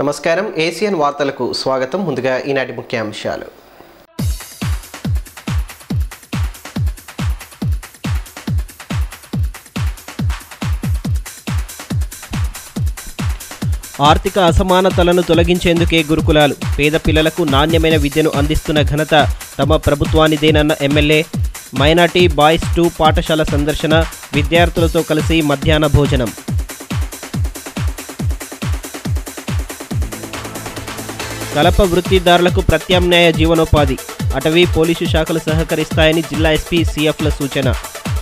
నమస్కారం ఏసియన్ వార్తలకు స్వాగతం. ముందుగా ఈనాటి ముఖ్యాంశాలు. ఆర్థిక అసమానతలను తొలగించేందుకే గురుకులాలు. పేద పిల్లలకు నాణ్యమైన విద్యను అందిస్తున్న ఘనత తమ ప్రభుత్వానిదేనన్న ఎమ్మెల్యే. మైనార్టీ బాయ్స్ 2 పాఠశాల సందర్శన, విద్యార్థులతో కలిసి మధ్యాహ్న భోజనం. కలప వృత్తిదారులకు ప్రత్యామ్నాయ జీవనోపాధి. అటవీ పోలీసు శాఖలు సహకరిస్తాయని జిల్లా ఎస్పీ సిఎఫ్ల సూచన.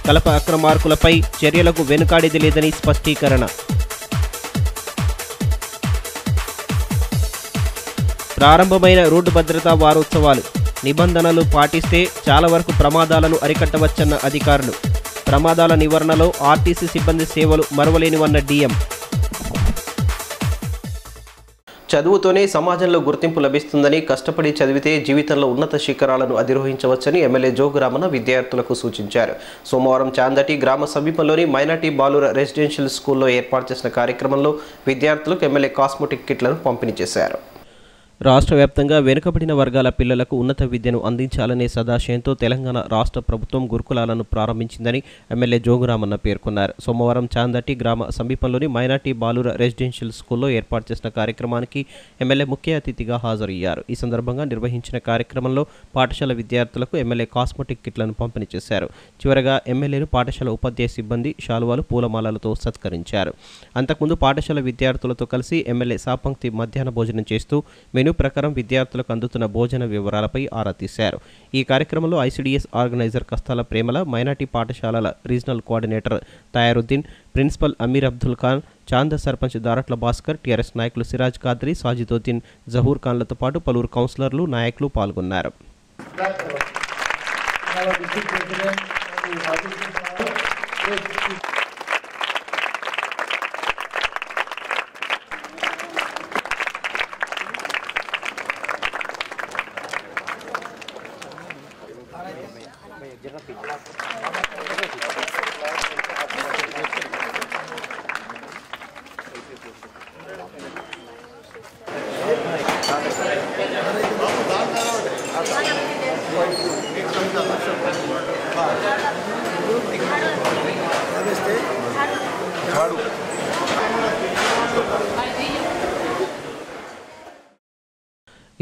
కలప అక్రమార్కులపై చర్యలకు వెనుకాడేది లేదని స్పష్టీకరణ. ప్రారంభమైన రోడ్డు భద్రతా వారోత్సవాలు. నిబంధనలు పాటిస్తే చాలా వరకు ప్రమాదాలను అరికట్టవచ్చన్న అధికారులు. ప్రమాదాల నివారణలో ఆర్టీసీ సిబ్బంది సేవలు మరువలేనివన్న డీఎం. చదువుతోనే సమాజంలో గుర్తింపు లభిస్తుందని, కష్టపడి చదివితే జీవితంలో ఉన్నత శిఖరాలను అధిరోహించవచ్చని ఎమ్మెల్యే జోగురామన్న విద్యార్థులకు సూచించారు. సోమవారం చాందటి గ్రామ సమీపంలోని మైనార్టీ బాలుర రెసిడెన్షియల్ స్కూల్లో ఏర్పాటు చేసిన కార్యక్రమంలో విద్యార్థులకు ఎమ్మెల్యే కాస్మెటిక్ కిట్లను పంపిణీ చేశారు. రాష్ట్ర వ్యాప్తంగా వెనుకబడిన వర్గాల పిల్లలకు ఉన్నత విద్యను అందించాలనే సదాశయంతో తెలంగాణ రాష్ట్ర ప్రభుత్వం గురుకులాలను ప్రారంభించిందని ఎమ్మెల్యే జోగురామన్న పేర్కొన్నారు. సోమవారం చాందటి గ్రామ సమీపంలోని మైనార్టీ బాలుర రెసిడెన్షియల్ స్కూల్లో ఏర్పాటు చేసిన కార్యక్రమానికి ఎమ్మెల్యే ముఖ్య అతిథిగా హాజరయ్యారు. ఈ సందర్భంగా నిర్వహించిన కార్యక్రమంలో పాఠశాల విద్యార్థులకు ఎమ్మెల్యే కాస్మెటిక్ కిట్లను పంపిణీ చేశారు. చివరగా ఎమ్మెల్యేను పాఠశాల ఉపాధ్యాయ సిబ్బంది శాలువాలు, పూలమాలలతో సత్కరించారు. అంతకుముందు పాఠశాల విద్యార్థులతో కలిసి ఎమ్మెల్యే సాపంక్తి మధ్యాహ్న భోజనం చేస్తూ మెనూ ప్రకారం విద్యార్థులకు అందుతున్న భోజన వివరాలపై ఆరా తీశారు. ఈ కార్యక్రమంలో ICDS organiser Kasthala Premala, minority పాఠశాలల regional coordinator Tayaruddin, principal Amir Abdul Khan, Chanda sarpanch Daratla Bhaskar, TRS నాయకులు సిరాజ్ ఖాద్రి, సాజిదోద్దీన్, జహూర్ ఖాన్లతో పాటు పలువురు కౌన్సిలర్లు, నాయకులు పాల్గొన్నారు.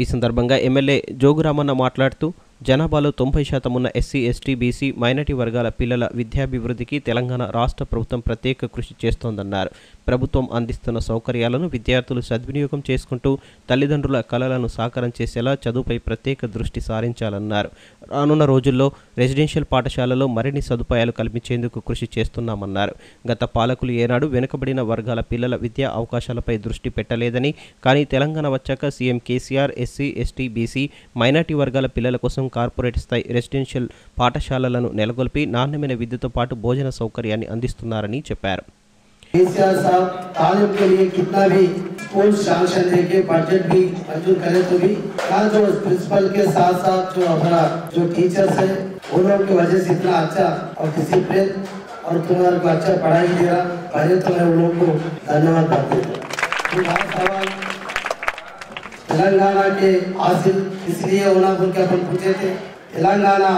ఈ సందర్భంగా ఎమ్మెల్యే జోగురామన్న మాట్లాడుతూ జనాభాలో 90% ఉన్న ఎస్సీ, ఎస్టీ, బీసీ, మైనార్టీ వర్గాల పిల్లల విద్యాభివృద్ధికి తెలంగాణ రాష్ట్ర ప్రభుత్వం ప్రత్యేక కృషి చేస్తోందన్నారు. ప్రభుత్వం అందిస్తున్న సౌకర్యాలను విద్యార్థులు సద్వినియోగం చేసుకుంటూ తల్లిదండ్రుల కలలను సాకారం చేసేలా చదువుపై ప్రత్యేక దృష్టి సారించాలన్నారు. రానున్న రోజుల్లో రెసిడెన్షియల్ పాఠశాలలో మరిన్ని సదుపాయాలు కల్పించేందుకు కృషి చేస్తున్నామన్నారు. గత పాలకులు ఏనాడు వెనుకబడిన వర్గాల పిల్లల విద్యా అవకాశాలపై దృష్టి పెట్టలేదని, కానీ తెలంగాణ వచ్చాక CM KCR SC, ST, BC, minority వర్గాల పిల్లల కోసం కార్పొరేట్ స్థాయి రెసిడెన్షియల్ పాఠశాలలను నెలకొల్పి నాణ్యమైన విద్యతో పాటు భోజన సౌకర్యాన్ని అందిస్తున్నారని చెప్పారు. केसीआर साहब तालीम के लिए कितना भी स्कूल सैंक्शन देके बजट भी मंजूर करे तो भी यहाँ जो प्रिंसिपल के साथ साथ जो हमारा जो टीचर्स है उन लोगों की वजह से इतना अच्छा और डिसिप्लिन और तुम्हारे को अच्छा पढ़ाई दे रहा, पहले तो मैं उन लोगों को धन्यवाद देता हूँ. सवाल तेलंगाना के हासिल इसलिए होना बोल के अपन पूछे थे. तेलंगाना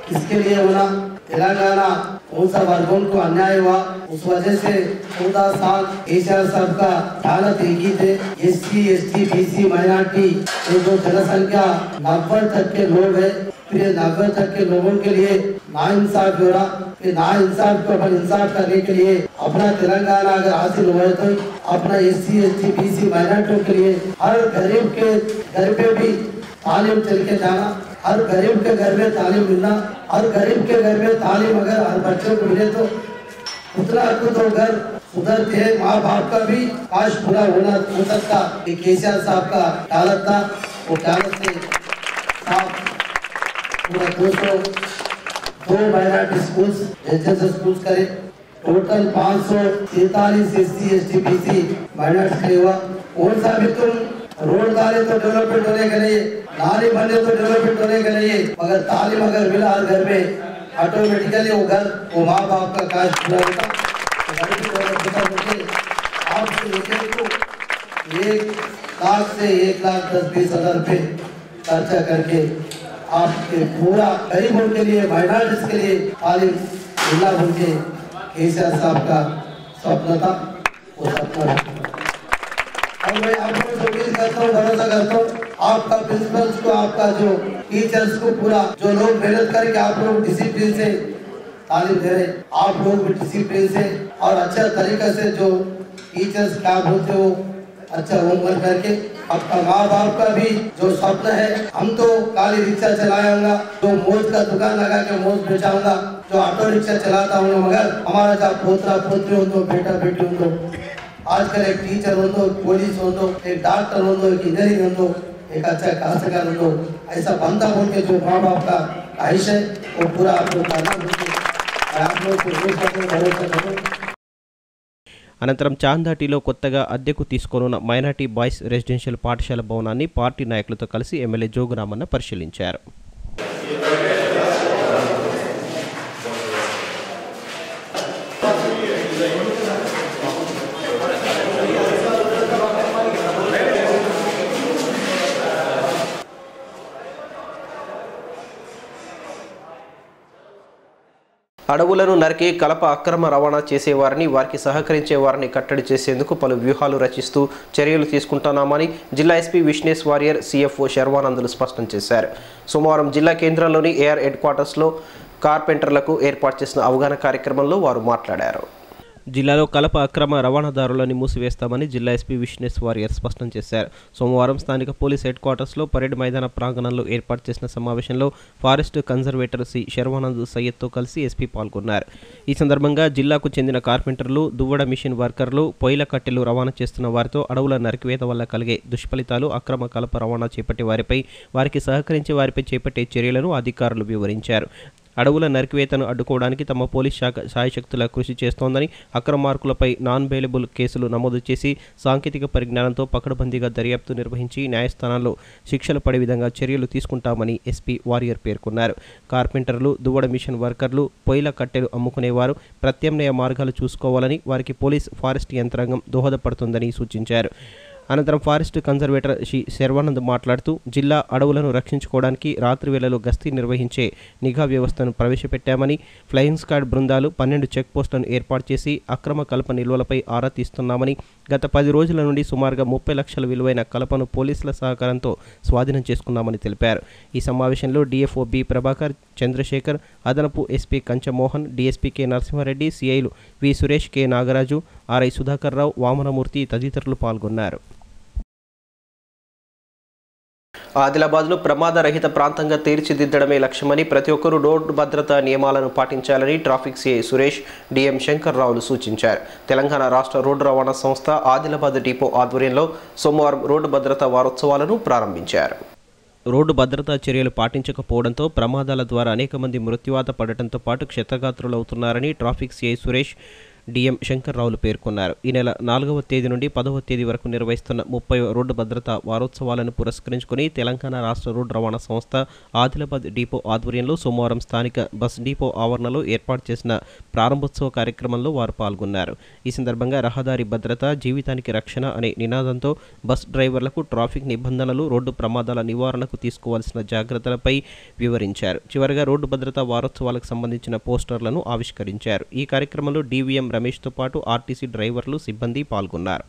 किसके लिए होना? तेलंगाना कौन सा वर्गों को अन्याय हुआ, उस वजह से 14 साल केसीआर साहब का हालत एक ही थे. एससी, एसटी, बीसी, माइनॉरिटी ये जो जनसंख्या 90 तक के लोग है, फिर 90 तक के लोगों के लिए नाइंसाफ हो रहा. फिर नाइंसाफ को अपन इंसाफ करने के लिए अपना तेलंगाना अगर हासिल हुआ तो अपना एससी, एसटी, बीसी, माइनॉरिटियों के लिए हर गरीब के घर पे भी तालीम चल के जाना, हर गरीब के घर में तालीम मिलना, हर गरीब के घर में तालीम अगर हर बच्चे को मिले तो उतना तो घर सुधरते हैं. माँ बाप का भी काश पूरा होना हो सकता. केसीआर साहब का हालत था, वो हालत से साफ पूरा 202 माइनॉरिटी स्कूल्स रेजिडेंशियल स्कूल्स करे. Total 543 SC, ST, BC minority के हुआ. कौन सा भी तुम रोड डाले तो डेवलपमेंट होने के लिए, नाली बने तो डेवलपमेंट होने के लिए, मगर तालीम अगर मिला हर घर में ऑटोमेटिकली वो घर वो माँ बाप का काश पूरा होता. आप 1,00,000 से 1,10,20,000 रुपये खर्चा करके आपके पूरा गरीबों के लिए माइनॉरिटीज के लिए तालीम मिला बोल के केसीआर साहब का स्वप्न था, वो सपना। और मैं आप लोगों से उम्मीद करता हूँ, भरोसा करता हूँ, आपका प्रिंसिपल्स को, आपका जो टीचर्स को, पूरा जो लोग मेहनत करके आप लोग डिसिप्लिन से तालीम दे रहे, आप लोग भी डिसिप्लिन से और अच्छा तरीका से जो टीचर्स क्या बोलते हो अच्छा होमवर्क करके आपका माँ बाप का भी जो स्वप्न है, हम तो काली रिक्शा चलाऊंगा, जो मोज का दुकान लगा के मोज बेचाऊंगा, जो ऑटो रिक्शा चलाता हूँ, मगर हमारा जब पोतरा पोतरी हो तो बेटा बेटी हो तो आजकल एक टीचर हो तो पुलिस हो तो एक डॉक्टर हो तो एक इंजीनियर हो तो एक अच्छा काश्तकार हो तो ऐसा बनता बोल के जो माँ बाप का ख्वाहिश है वो पूरा आप लोग करना बोलते आप लोग को भरोसा करो। అనంతరం చాందాటిలో కొత్తగా అద్దెకు తీసుకోనున్న మైనార్టీ బాయ్స్ రెసిడెన్షియల్ పాఠశాల భవనాన్ని పార్టీ నాయకులతో కలిసి ఎమ్మెల్యే జోగు రామన్న పరిశీలించారు. అడవులను నరికి కలప అక్రమ రవాణా చేసేవారిని, వారికి సహకరించే వారిని కట్టడి చేసేందుకు పలు వ్యూహాలు రచిస్తూ చర్యలు తీసుకుంటున్నామని జిల్లా ఎస్పీ విష్ణేష్ వారియర్ సిఎఫ్ఓ శర్వానందులు స్పష్టం చేశారు. సోమవారం జిల్లా కేంద్రంలోని ఏఆర్ హెడ్ క్వార్టర్స్లో కార్పెంటర్లకు ఏర్పాటు చేసిన అవగాహన కార్యక్రమంలో వారు మాట్లాడారు. జిల్లాలో కలప అక్రమ రవాణాదారులను మూసివేస్తామని జిల్లా ఎస్పీ విష్ణేష్ వారియర్ స్పష్టం చేశారు. సోమవారం స్థానిక పోలీస్ హెడ్ క్వార్టర్స్లో పరేడ్ మైదాన ప్రాంగణంలో ఏర్పాటు చేసిన సమావేశంలో ఫారెస్ట్ కన్జర్వేటర్ సి శర్వానంద్ సయ్యద్తో కలిసి ఎస్పీ పాల్గొన్నారు. ఈ సందర్భంగా జిల్లాకు చెందిన కార్పెంటర్లు, దువ్వడ మిషన్ వర్కర్లు, పొయ్యిల కట్టెలు రవాణా చేస్తున్న వారితో అడవుల నరికివేత వల్ల కలిగే దుష్ఫలితాలు, అక్రమ కలప రవాణా చేపట్టే వారిపై, వారికి సహకరించే వారిపై చేపట్టే చర్యలను అధికారులు వివరించారు. అడవుల నరికివేతను అడ్డుకోవడానికి తమ పోలీస్ శాఖ శాయశక్తుల కృషి చేస్తోందని, అక్రమార్కులపై నాన్ బెయిలబుల్ కేసులు నమోదు చేసి సాంకేతిక పరిజ్ఞానంతో పకడ్బందీగా దర్యాప్తు నిర్వహించి న్యాయస్థానాల్లో శిక్షలు పడే విధంగా చర్యలు తీసుకుంటామని ఎస్పీ వారియర్ పేర్కొన్నారు. కార్పెంటర్లు, దువ్వడ మిషన్ వర్కర్లు, పొయ్యిల కట్టెలు అమ్ముకునేవారు ప్రత్యామ్నాయ మార్గాలు చూసుకోవాలని, వారికి పోలీస్, ఫారెస్ట్ యంత్రాంగం దోహదపడుతుందని సూచించారు. అనంతరం ఫారెస్ట్ కన్జర్వేటర్ శ్రీ శర్వానంద్ మాట్లాడుతూ జిల్లా అడవులను రక్షించుకోవడానికి రాత్రి వేళలో గస్తీ నిర్వహించే నిఘా వ్యవస్థను ప్రవేశపెట్టామని, ఫ్లయింగ్ స్క్వాడ్ బృందాలు 12 చెక్ పోస్టులను ఏర్పాటు చేసి అక్రమ కలప నిల్వలపై ఆరా తీస్తున్నామని, గత 10 రోజుల నుండి సుమారుగా 30 లక్షల విలువైన కలపను పోలీసుల సహకారంతో స్వాధీనం చేసుకున్నామని తెలిపారు. ఈ సమావేశంలో డిఎఫ్ఓ బి ప్రభాకర్, చంద్రశేఖర్, అదనపు ఎస్పీ కంచమోహన్, డిఎస్పీ కె నరసింహారెడ్డి, సిఐలు వి సురేష్, కె నాగరాజు, ఆర్ఐ సుధాకర్ రావు, వామనమూర్తి తదితరులు పాల్గొన్నారు. ఆదిలాబాద్ను ప్రమాదరహిత ప్రాంతంగా తీర్చిదిద్దడమే లక్ష్యమని, ప్రతి ఒక్కరూ రోడ్డు భద్రతా నియమాలను పాటించాలని traffic CI Suresh, DM Shankar రావులు సూచించారు. తెలంగాణ రాష్ట్ర రోడ్డు రవాణా సంస్థ ఆదిలాబాద్ డిపో ఆధ్వర్యంలో సోమవారం రోడ్డు భద్రతా వారోత్సవాలను ప్రారంభించారు. రోడ్డు భద్రతా చర్యలు పాటించకపోవడంతో ప్రమాదాల ద్వారా అనేక మంది మృత్యువాత పడటంతో పాటు క్షతగాత్రులవుతున్నారని traffic CI Suresh, DM Shankar రావులు పేర్కొన్నారు. ఈ నెల 4వ తేదీ నుండి 10వ తేదీ వరకు నిర్వహిస్తున్న 30వ రోడ్డు భద్రతా వారోత్సవాలను పురస్కరించుకుని తెలంగాణ రాష్ట్ర రోడ్డు రవాణా సంస్థ ఆదిలాబాద్ డిపో ఆధ్వర్యంలో సోమవారం స్థానిక బస్ డిపో ఆవరణలో ఏర్పాటు చేసిన ప్రారంభోత్సవ కార్యక్రమంలో వారు పాల్గొన్నారు. ఈ సందర్భంగా రహదారి భద్రత, జీవితానికి రక్షణ అనే నినాదంతో బస్ డ్రైవర్లకు ట్రాఫిక్ నిబంధనలు, రోడ్డు ప్రమాదాల నివారణకు తీసుకోవాల్సిన జాగ్రత్తలపై వివరించారు. చివరగా రోడ్డు భద్రతా వారోత్సవాలకు సంబంధించిన పోస్టర్లను ఆవిష్కరించారు. ఈ కార్యక్రమంలో డివిఎం రమేష్తో పాటు ఆర్టీసీ డ్రైవర్లు, సిబ్బంది పాల్గొన్నారు.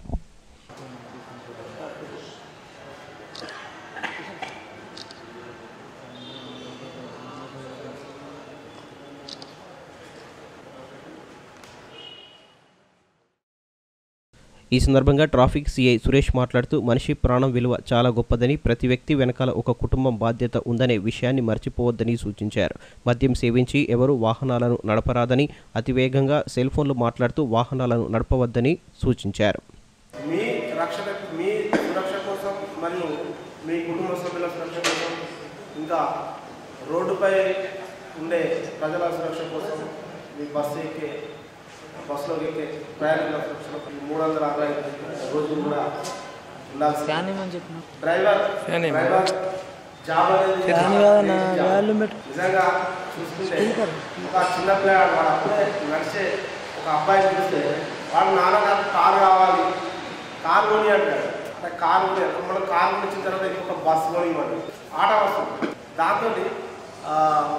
ఈ సందర్భంగా ట్రాఫిక్ సిఐ సురేష్ మాట్లాడుతూ మనిషి ప్రాణం విలువ చాలా గొప్పదని, ప్రతి వ్యక్తి వెనకాల ఒక కుటుంబం బాధ్యత ఉందనే విషయాన్ని మర్చిపోవద్దని సూచించారు. మద్యం సేవించి ఎవరూ వాహనాలను నడపరాదని, అతివేగంగా సెల్ ఫోన్లు మాట్లాడుతూ వాహనాలను నడపవద్దని సూచించారు. మీ సురక్ష కోసం మరియు మీ కుటుంబ సభ్యుల సురక్ష కోసం, ఇంకా రోడ్డుపై ఉండే ప్రజల సురక్ష కోసం మీ బస్సులో ఎక్కే ప్రయాణికుల సురక్ష 365 రోజులు కూడా ఉండాల్సి. డ్రైవర్ జాబ్ అనేది నిజంగా చూసుకుంటే ఒక చిన్నపిల్లాడు వాడు అప్పుడే నడిచే ఒక అబ్బాయి చూస్తే వాడు నాన్నగారు కారు కావాలి, కారు కొని అంటాడు. కారు మనం కారు వచ్చిన తర్వాత ఇంకొక బస్సు కొనివ్వండి ఆట వస్తుంది దాంతో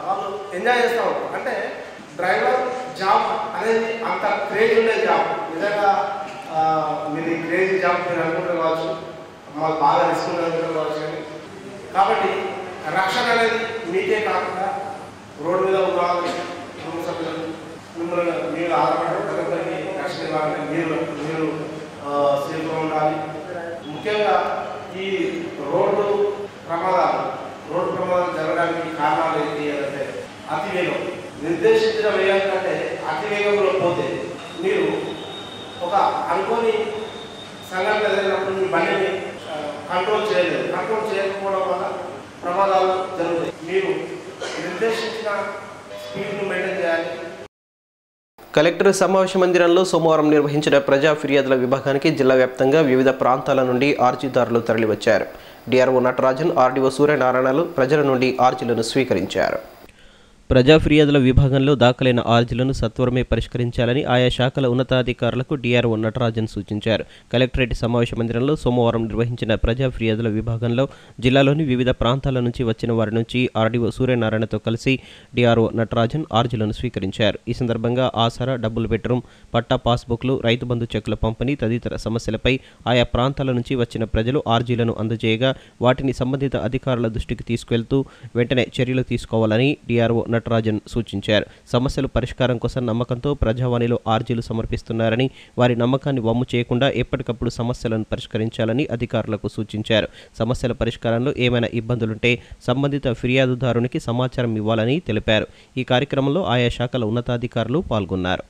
వాళ్ళు ఎంజాయ్ చేస్తూ ఉంటారు. అంటే డ్రైవర్ జాబ్ అనేది అంత క్రేజ్ ఉండే జాబ్. నిజంగా మీరు క్రేజ్ జాబ్ మీరు అనుకుంటారు కావచ్చు, మాకు బాగా రిస్క్ అనుకుంటారు కావచ్చు. కానీ కాబట్టి రక్షణ అనేది మీకే కాకుండా రోడ్డు మీద ఉన్న కుటుంబ సభ్యులు మిమ్మల్ని మీరు ఆధారపడి ప్రతి ఒక్కరికి రక్షణ ఇవ్వాలంటే మీరు సేఫ్గా ఉండాలి. ముఖ్యంగా ఈ రోడ్డు ప్రమాదాలు జరగడానికి కారణాలు ఏంటి అంటే అతివేగం. నిర్దేశించిన వేగం కంటే అతివేగంలో పోతే మీరు ఒక అనుకోని సంఘటన జరిగినప్పుడు మీ బండిని కంట్రోల్ చేయలేదు. కంట్రోల్ చేయకపోవడం వల్ల ప్రమాదాలు జరుగుతాయి. మీరు నిర్దేశించిన స్పీడ్ను మెయింటైన్ చేయాలి. కలెక్టర్ సమావేశ మందిరంలో సోమవారం నిర్వహించిన ప్రజా ఫిర్యాదుల విభాగానికి జిల్లా వ్యాప్తంగా వివిధ ప్రాంతాల నుండి ఆర్జీదారులు తరలివచ్చారు. డిఆర్ఓ నటరాజన్, ఆర్డీఓ సూర్యనారాయణలు ప్రజల నుండి ఆర్జీలను స్వీకరించారు. ప్రజా ఫిర్యాదుల విభాగంలో దాఖలైన ఆర్జీలను సత్వరమే పరిష్కరించాలని ఆయా శాఖల ఉన్నతాధికారులకు డిఆర్ఓ నటరాజన్ సూచించారు. కలెక్టరేట్ సమావేశ మందిరంలో సోమవారం నిర్వహించిన ప్రజా ఫిర్యాదుల విభాగంలో జిల్లాలోని వివిధ ప్రాంతాల నుంచి వచ్చిన వారి నుంచి ఆర్డీఓ సూర్యనారాయణతో కలిసి డిఆర్ఓ నటరాజన్ ఆర్జీలను స్వీకరించారు. ఈ సందర్భంగా ఆసరా, డబుల్ బెడ్రూమ్, పట్టా పాస్బుక్లు, రైతు బంధు చెక్కుల పంపిణీ తదితర సమస్యలపై ఆయా ప్రాంతాల నుంచి వచ్చిన ప్రజలు ఆర్జీలను అందజేయగా వాటిని సంబంధిత అధికారుల దృష్టికి తీసుకెళ్తూ వెంటనే చర్యలు తీసుకోవాలని డిఆర్ఓ నటరాజన్ సూచించారు. సమస్యలు పరిష్కారం కోసం నమ్మకంతో ప్రజావాణిలో ఆర్జీలు సమర్పిస్తున్నారని, వారి నమ్మకాన్ని వమ్ము చేయకుండా ఎప్పటికప్పుడు సమస్యలను పరిష్కరించాలని అధికారులకు సూచించారు. సమస్యల పరిష్కారంలో ఏమైనా ఇబ్బందులుంటే సంబంధిత ఫిర్యాదుదారునికి సమాచారం ఇవ్వాలని తెలిపారు. ఈ కార్యక్రమంలో ఆయా శాఖల ఉన్నతాధికారులు పాల్గొన్నారు.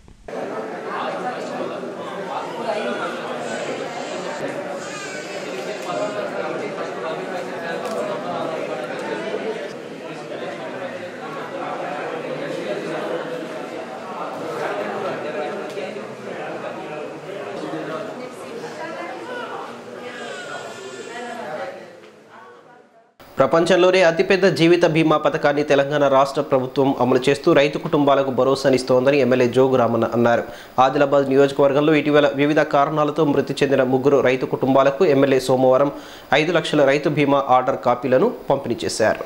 ప్రపంచంలోనే అతిపెద్ద జీవిత బీమా పథకాన్ని తెలంగాణ రాష్ట్ర ప్రభుత్వం అమలు చేస్తూ రైతు కుటుంబాలకు భరోసానిస్తోందని ఎమ్మెల్యే జోగు రామన్న అన్నారు. ఆదిలాబాద్ నియోజకవర్గంలో ఇటీవల వివిధ కారణాలతో మృతి చెందిన 3 రైతు కుటుంబాలకు ఎమ్మెల్యే సోమవారం 5 లక్షల రైతు బీమా ఆర్డర్ కాపీలను పంపిణీ చేశారు.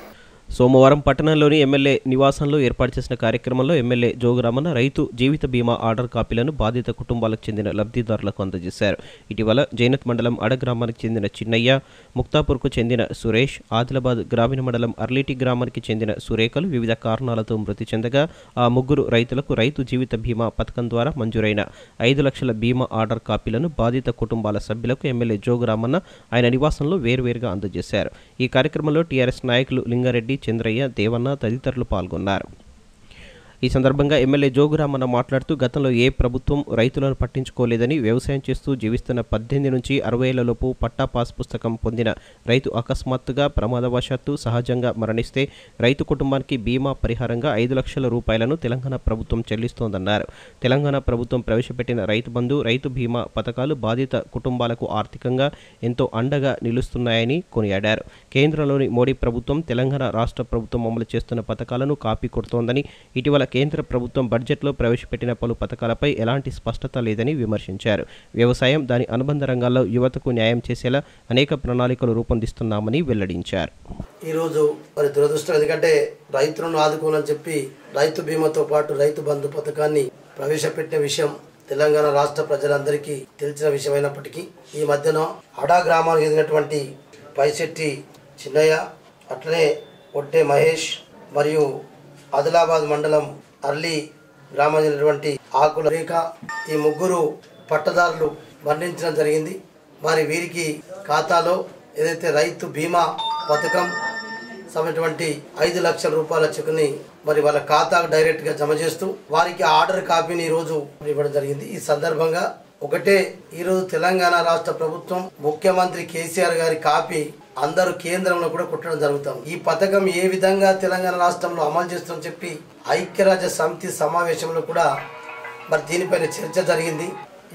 సోమవారం పట్టణంలోని ఎమ్మెల్యే నివాసంలో ఏర్పాటు చేసిన కార్యక్రమంలో ఎమ్మెల్యే జోగురామన్న రైతు జీవిత బీమా ఆర్డర్ కాపీలను బాధిత కుటుంబాలకు చెందిన లబ్ధిదారులకు అందజేశారు. ఇటీవల జైనత్ మండలం అడగ్రామానికి చెందిన చిన్నయ్య, ముక్తాపూర్కు చెందిన సురేష్, ఆదిలాబాద్ గ్రామీణ మండలం అర్లీటి గ్రామానికి చెందిన సురేఖలు వివిధ కారణాలతో మృతి చెందగా ఆ 3 రైతులకు రైతు జీవిత బీమా పథకం ద్వారా మంజూరైన 5 లక్షల బీమా ఆర్డర్ కాపీలను బాధిత కుటుంబాల సభ్యులకు ఎమ్మెల్యే జోగురామన్న ఆయన నివాసంలో వేర్వేరుగా అందజేశారు. ఈ కార్యక్రమంలో టీఆర్ఎస్ నాయకులు లింగారెడ్డి, చంద్రయ్య, దేవన్న తదితరులు పాల్గొన్నారు. ఈ సందర్భంగా ఎమ్మెల్యే జోగురామన్న మాట్లాడుతూ గతంలో ఏ ప్రభుత్వం రైతులను పట్టించుకోలేదని, వ్యవసాయం చేస్తూ జీవిస్తున్న 18 నుంచి 60 ఏళ్లలోపు పట్టా పాస్ పుస్తకం పొందిన రైతు అకస్మాత్తుగా ప్రమాదవశాత్తు సహజంగా మరణిస్తే రైతు కుటుంబానికి బీమా పరిహారంగా 5 లక్షల రూపాయలను తెలంగాణ ప్రభుత్వం చెల్లిస్తోందన్నారు. తెలంగాణ ప్రభుత్వం ప్రవేశపెట్టిన రైతు బంధు, రైతు బీమా పథకాలు బాధిత కుటుంబాలకు ఆర్థికంగా ఎంతో అండగా నిలుస్తున్నాయని కొనియాడారు. కేంద్రంలోని మోడీ ప్రభుత్వం తెలంగాణ రాష్ట్ర ప్రభుత్వం అమలు చేస్తున్న పథకాలను కాపీ కొడుతోందని, ఇటీవల కేంద్ర ప్రభుత్వం బడ్జెట్లో ప్రవేశపెట్టిన పలు పథకాలపై ఎలాంటి స్పష్టత లేదని విమర్శించారు. వ్యవసాయం, దాని అనుబంధ రంగాల్లో యువతకు న్యాయం చేసేలా అనేక ప్రణాళికలు రూపొందిస్తున్నామని వెల్లడించారు. ఈరోజు మరి దురదృష్టం, ఎందుకంటే రైతులను ఆదుకోవాలని చెప్పి రైతు బీమాతో పాటు రైతు బంధు పథకాన్ని ప్రవేశపెట్టిన విషయం తెలంగాణ రాష్ట్ర ప్రజలందరికీ తెలిసిన విషయమైనప్పటికీ ఈ మధ్యన అడా గ్రామానికి చెందినటువంటి పైశెట్టి చిన్నయ్య, అట్లనే ఒట్టే మహేష్ మరియు ఆదిలాబాద్ మండలం అర్లీ గ్రామం చెందినటువంటి ఆకుల రేఖ, ఈ 3 పట్టదారులు మరణించడం జరిగింది. మరి వీరికి ఖాతాలో ఏదైతే రైతు బీమా పథకం సమటువంటి 5 లక్షల రూపాయల చెక్కుని మరి వాళ్ళ ఖాతాకు డైరెక్ట్ గా జమ చేస్తూ వారికి ఆర్డర్ కాపీని ఈ రోజు ఇవ్వడం జరిగింది. ఈ సందర్భంగా ఒకటే, ఈరోజు తెలంగాణ రాష్ట్ర ప్రభుత్వం ముఖ్యమంత్రి కేసీఆర్ గారి కాపీ అందరూ కేంద్రంలో కూడా కుట్టడం జరుగుతాం. ఈ పథకం ఏ విధంగా తెలంగాణ రాష్ట్రంలో అమలు చేస్తామని చెప్పి ఐక్యరాజ్య సమితి సమావేశంలో కూడా మరి దీనిపైన చర్చ జరిగింది.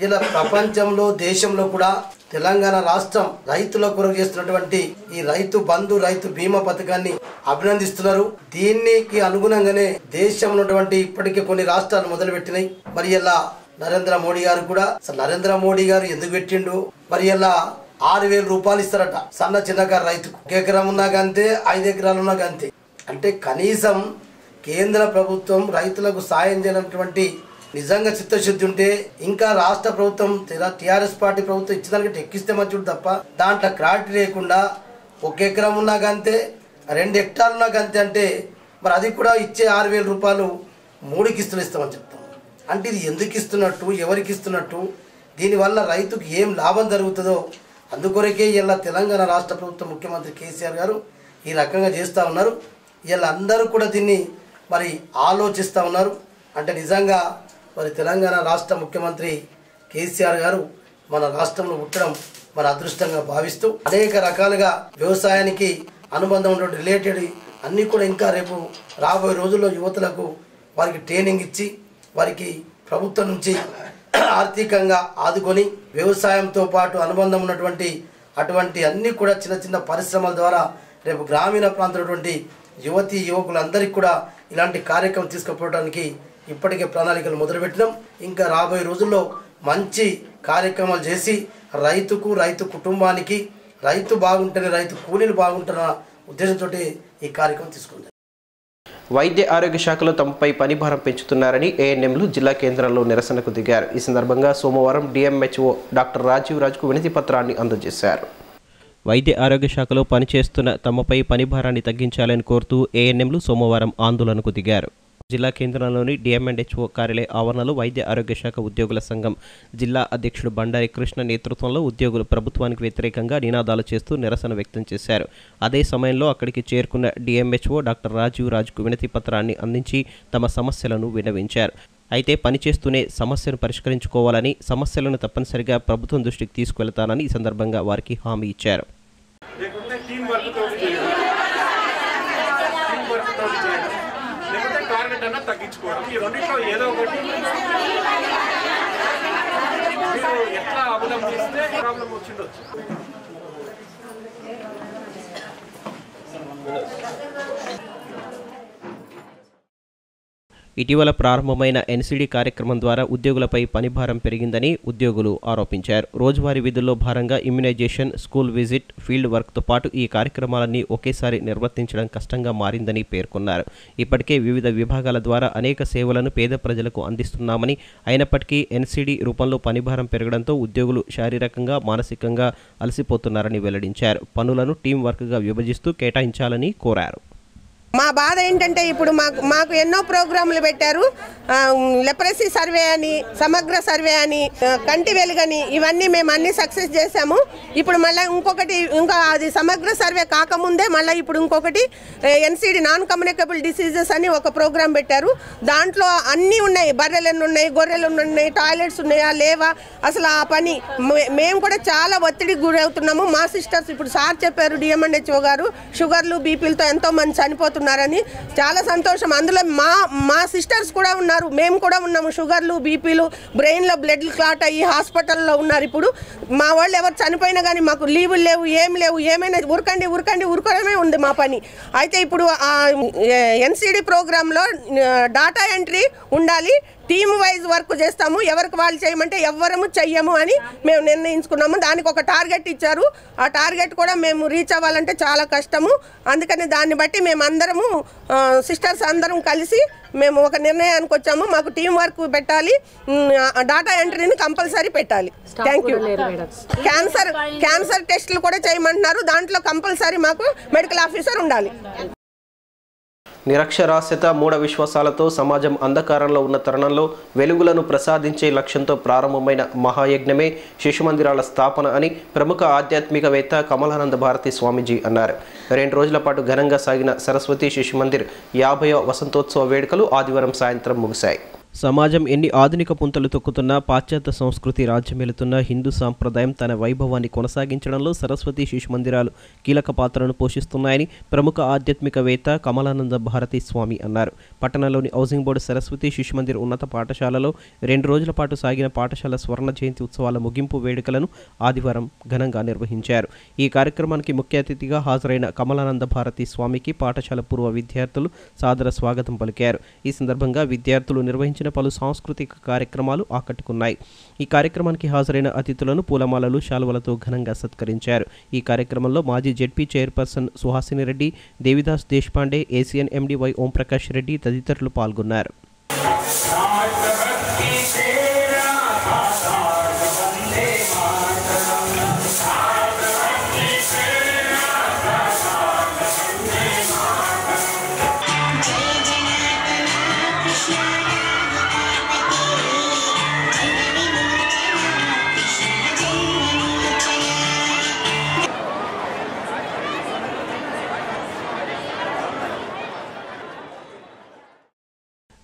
ఇలా ప్రపంచంలో, దేశంలో కూడా తెలంగాణ రాష్ట్రం రైతుల కొరకు చేస్తున్నటువంటి ఈ రైతు బంధు, రైతు బీమా పథకాన్ని అభినందిస్తున్నారు. దీనికి అనుగుణంగానే దేశంలో ఉన్నటువంటి ఇప్పటికే కొన్ని రాష్ట్రాలు మొదలుపెట్టినాయి. మరి ఇలా నరేంద్ర మోడీ గారు కూడా, అసలు నరేంద్ర మోడీ గారు ఎందుకు పెట్టిండు, మరి ఇలా 6,000 రూపాయలు ఇస్తారట సన్న చిన్నకారు రైతుకు. 1 ఎకరం ఉన్నా కంతే, 5 ఎకరాలు ఉన్నా కంతే. అంటే కనీసం కేంద్ర ప్రభుత్వం రైతులకు సాయం చేయనటువంటి నిజంగా చిత్తశుద్ధి ఉంటే ఇంకా రాష్ట్ర ప్రభుత్వం టీఆర్ఎస్ పార్టీ ప్రభుత్వం ఇచ్చిన దానికి ఎక్కిస్తే మంచిది తప్ప దాంట్లో క్లారిటీ లేకుండా 1 ఎకరం ఉన్నా కంతే, 2 హెక్టార్లు ఉన్నా కంతే అంటే మరి అది కూడా ఇచ్చే 6,000 రూపాయలు 3 కిస్తులు ఇస్తామని చెప్తాం. అంటే ఇది ఎందుకు ఇస్తున్నట్టు, ఎవరికి ఇస్తున్నట్టు, దీనివల్ల రైతుకు ఏం లాభం జరుగుతుందో అందుకొరకే ఇలా తెలంగాణ రాష్ట్ర ప్రభుత్వం ముఖ్యమంత్రి కేసీఆర్ గారు ఈ రకంగా చేస్తూ ఉన్నారు. ఇలా అందరూ కూడా దీన్ని మరి ఆలోచిస్తూ ఉన్నారు. అంటే నిజంగా మరి తెలంగాణ రాష్ట్ర ముఖ్యమంత్రి కేసీఆర్ గారు మన రాష్ట్రంలో పుట్టడం మన అదృష్టంగా భావిస్తూ అనేక రకాలుగా వ్యవసాయానికి అనుబంధం ఉన్నటువంటి రిలేటెడ్ అన్నీ కూడా ఇంకా రేపు రాబోయే రోజుల్లో యువతలకు వారికి ట్రైనింగ్ ఇచ్చి వారికి ప్రభుత్వం నుంచి ఆర్థికంగా ఆదుకొని వ్యవసాయంతో పాటు అనుబంధం ఉన్నటువంటి అటువంటి అన్నీ కూడా చిన్న చిన్న పరిశ్రమల ద్వారా రేపు గ్రామీణ ప్రాంతంలోటువంటి యువతీ యువకులందరికీ కూడా ఇలాంటి కార్యక్రమం తీసుకుపోవడానికి ఇప్పటికే ప్రణాళికలు మొదలుపెట్టినాం. ఇంకా రాబోయే రోజుల్లో మంచి కార్యక్రమాలు చేసి రైతుకు, రైతు కుటుంబానికి, రైతు బాగుంటేనే రైతు కూలీలు బాగుంటున్న ఉద్దేశంతో ఈ కార్యక్రమం తీసుకుంటాం. వైద్య ఆరోగ్య శాఖలో తమపై పనిభారం పెంచుతున్నారని ఏఎన్ఎంలు జిల్లా కేంద్రంలో నిరసనకు దిగారు. ఈ సందర్భంగా సోమవారం డిఎంహెచ్ఓ డాక్టర్ రాజీవ్ రాజ్కు వినతి పత్రాన్ని అందజేశారు. వైద్య ఆరోగ్య శాఖలో పనిచేస్తున్న తమపై పనిభారాన్ని తగ్గించాలని కోరుతూ ఏఎన్ఎంలు సోమవారం ఆందోళనకు దిగారు. జిల్లా కేంద్రంలోని డిఎంఎండ్హెచ్ఓ కార్యాలయ ఆవరణలో వైద్య ఆరోగ్య శాఖ ఉద్యోగుల సంఘం జిల్లా అధ్యక్షుడు బండారి కృష్ణ నేతృత్వంలో ఉద్యోగులు ప్రభుత్వానికి వ్యతిరేకంగా నినాదాలు చేస్తూ నిరసన వ్యక్తం చేశారు. అదే సమయంలో అక్కడికి చేరుకున్న డిఎంహెచ్ఓ డాక్టర్ రాజీవ్ రాజ్కు వినతి పత్రాన్ని అందించి తమ సమస్యలను విన్నవించారు. అయితే పనిచేస్తూనే సమస్యను పరిష్కరించుకోవాలని, సమస్యలను తప్పనిసరిగా ప్రభుత్వం దృష్టికి తీసుకువెళతానని ఈ సందర్భంగా వారికి హామీ ఇచ్చారు. తగ్గించుకోవడం ఈ రెండింటిలో ఏదో ఒకటి మీరు ఎట్లా అవలంబిస్తే ప్రాబ్లం వచ్చిండొచ్చు. ఇటీవల ప్రారంభమైన ఎన్సీడీ కార్యక్రమం ద్వారా ఉద్యోగులపై పనిభారం పెరిగిందని ఉద్యోగులు ఆరోపించారు. రోజువారీ విధుల్లో భాగంగా ఇమ్యునైజేషన్, స్కూల్ విజిట్, ఫీల్డ్ వర్క్తో పాటు ఈ కార్యక్రమాలన్నీ ఒకేసారి నిర్వర్తించడం కష్టంగా మారిందని పేర్కొన్నారు. ఇప్పటికే వివిధ విభాగాల ద్వారా అనేక సేవలను పేద ప్రజలకు అందిస్తున్నామని, అయినప్పటికీ ఎన్సీడీ రూపంలో పనిభారం పెరగడంతో ఉద్యోగులు శారీరకంగా, మానసికంగా అలసిపోతున్నారని వెల్లడించారు. పనులను టీం వర్క్గా విభజిస్తూ కేటాయించాలని కోరారు. మా బాధ ఏంటంటే ఇప్పుడు మాకు ఎన్నో ప్రోగ్రాంలు పెట్టారు. లెప్రసీ సర్వే అని, సమగ్ర సర్వే అని, కంటి వెలుగని, ఇవన్నీ మేము అన్ని సక్సెస్ చేశాము. ఇప్పుడు మళ్ళీ ఇంకా అది సమగ్ర సర్వే కాకముందే మళ్ళీ ఇప్పుడు ఇంకొకటి ఎన్సీడీ నాన్ కమ్యూనికబుల్ డిసీజెస్ అని ఒక ప్రోగ్రాం పెట్టారు. దాంట్లో అన్నీ ఉన్నాయి. బర్రెలు ఎన్ని ఉన్నాయి, గొర్రెలు ఉన్నాయి, టాయిలెట్స్ ఉన్నాయా లేవా, అసలు ఆ పని మేము కూడా చాలా ఒత్తిడికి గురవుతున్నాము. మా సిస్టర్స్ ఇప్పుడు సార్ చెప్పారు డిఎంఎండ్హెచ్ఓ గారు, షుగర్లు బీపీలతో ఎంతో మంది చనిపోతున్నారు. చాలా సంతోషం. అందులో మా సిస్టర్స్ కూడా ఉన్నారు, మేము కూడా ఉన్నాము. షుగర్లు, బీపీలు, బ్రెయిన్లో బ్లడ్ క్లాట్ అయ్యి హాస్పిటల్లో ఉన్నారు. ఇప్పుడు మా వాళ్ళు ఎవరు చనిపోయినా కానీ మాకు లీవులు లేవు, ఏం లేవు. ఏమైనా ఉరకడమే ఉంది మా పని. అయితే ఇప్పుడు ఎన్సీడీ ప్రోగ్రాంలో డాటా ఎంట్రీ ఉండాలి, టీమ్ వైజ్ వర్క్ చేస్తాము, ఎవరికి వాళ్ళు చేయమంటే ఎవ్వరము చెయ్యము అని మేము నిర్ణయించుకున్నాము. దానికి ఒక టార్గెట్ ఇచ్చారు. ఆ టార్గెట్ కూడా మేము రీచ్ అవ్వాలంటే చాలా కష్టము. అందుకని దాన్ని బట్టి మేము అందరము సిస్టర్స్ అందరం కలిసి మేము ఒక నిర్ణయానికి వచ్చాము. మాకు టీం వర్క్ పెట్టాలి, డాటా ఎంట్రీని కంపల్సరీ పెట్టాలి. Thank you. క్యాన్సర్ టెస్టులు కూడా చేయమంటున్నారు. దాంట్లో కంపల్సరీ మాకు మెడికల్ ఆఫీసర్ ఉండాలి. నిరక్షరాస్యత, మూఢ విశ్వాసాలతో సమాజం అంధకారంలో ఉన్న తరుణంలో వెలుగులను ప్రసాదించే లక్ష్యంతో ప్రారంభమైన మహాయజ్ఞమే శిశుమందిరాల స్థాపన అని ప్రముఖ ఆధ్యాత్మికవేత్త కమలానంద భారతి స్వామీజీ అన్నారు. 2 రోజుల పాటు ఘనంగా సాగిన సరస్వతి శిశుమందిర్ 50వ వసంతోత్సవ వేడుకలు ఆదివారం సాయంత్రం ముగిశాయి. సమాజం ఎన్ని ఆధునిక పుంతలు తొక్కుతున్నా పాశ్చాత్య సంస్కృతి రాజ్యమేలుతున్న హిందూ సాంప్రదాయం తన వైభవాన్ని కొనసాగించడంలో సరస్వతి శిశు మందిరాలు కీలక పాత్రను పోషిస్తున్నాయని ప్రముఖ ఆధ్యాత్మికవేత్త కమలానంద భారతి స్వామి అన్నారు. పట్టణంలోని హౌసింగ్ బోర్డు సరస్వతి శిశు మందిర్ ఉన్నత పాఠశాలలో 2 రోజుల పాటు సాగిన పాఠశాల స్వర్ణ జయంతి ఉత్సవాల ముగింపు వేడుకలను ఆదివారం ఘనంగా నిర్వహించారు. ఈ కార్యక్రమానికి ముఖ్య అతిథిగా హాజరైన కమలానంద భారతి స్వామికి పాఠశాల పూర్వ విద్యార్థులు సాదర స్వాగతం పలికారు. ఈ సందర్భంగా విద్యార్థులు నిర్వహించిన నిర్వహించిన పలు సాంస్కృతిక కార్యక్రమాలు ఆకట్టుకున్నాయి. ఈ కార్యక్రమానికి హాజరైన అతిథులను పూలమాలలు, శాలువలతో ఘనంగా సత్కరించారు. ఈ కార్యక్రమంలో మాజీ ZP chairperson Suhasini Reddy, Devidas Deshpande, Asian MD Y Omprakash Reddy తదితరులు పాల్గొన్నారు.